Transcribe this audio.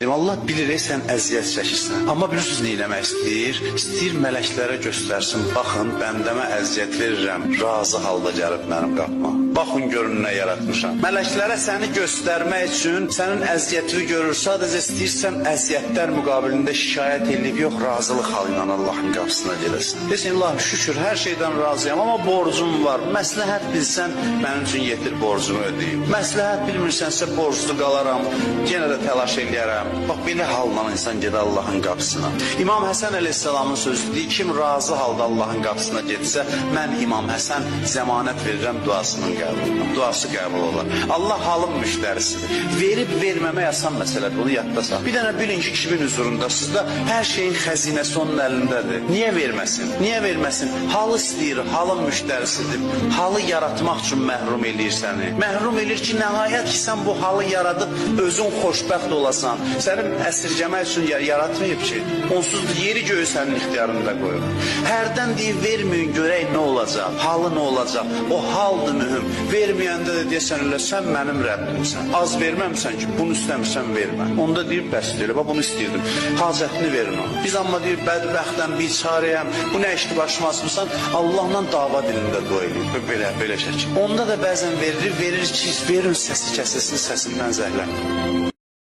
Allah bilir sən əziyyət çəkirsən. Amma bilirsiniz nə eləmək istəyir? İstəyir mələklərə göstərsin. Baxın, bəndəmə əziyyət verirəm. Razı halda gəlib mənim qapıma. Baxın görün nə yaratmışam. Mələklərə səni göstərmək üçün sənin əziyyətini görür. Sadəcə istəyirsən əziyyətlər müqabilində şikayət edib yox, razılıq halı ilə Allahın qapısına gedəsən. Desin, Allah şükür, hər şeydən razıyam, amma borcum var. Məsləhət bilsən, mənim üçün yetir borcumu ödəyim. Məsləhət bilmirsənsə borclu qalaram, yenə də təlaş eləyərəm. Bax, belə halla insan gedir Allahın qapısına. İmam Həsən əleyhissalamın sözüdür, kim razı halda Allahın qapısına getsə, mən İmam Həsən zəmanət verirəm duasının qəbuluna. Duası qəbul olar. Allah halın müştərisidir. Verib verməmək asan məsələdir, bunu yadda sal. Bir dənə bilin ki, kimin huzurundasınız da hər şeyin xəzinəsi onun əlindədir. Niyə verməsin? Niyə verməsin? Halı istəyir, halın müştərisidir. Halı yaratmaq üçün məhrum eləyir səni. Məhrum eləyir ki, nəhayət ki, sən bu halı yaradıb özün xoşbəxt olasan. Sənin əsirgəmək üçün yaratmayıb ki, onsuz yeri göyü sənin ixtiyarında qoyur. Hərdən deyib, verməyin, görək nə olacaq, halı nə olacaq, o haldır mühüm. Verməyəndə də deyəsən, elə sən mənim Rəbbimsən. Az verməmsən ki, bunu istəmirsən, vermə. Onda deyib, bəs deyil, bunu istəyirdim, hacətini verin o. Biz amma deyib, bədbəxtəm, biçarəyəm, bu nə işdir başıma asmışsan, Allahla dava dilində dua edib, belə şəkil. Onda da bəzən verir ki, verin səsi kəsilsin, səsindən zəhləm.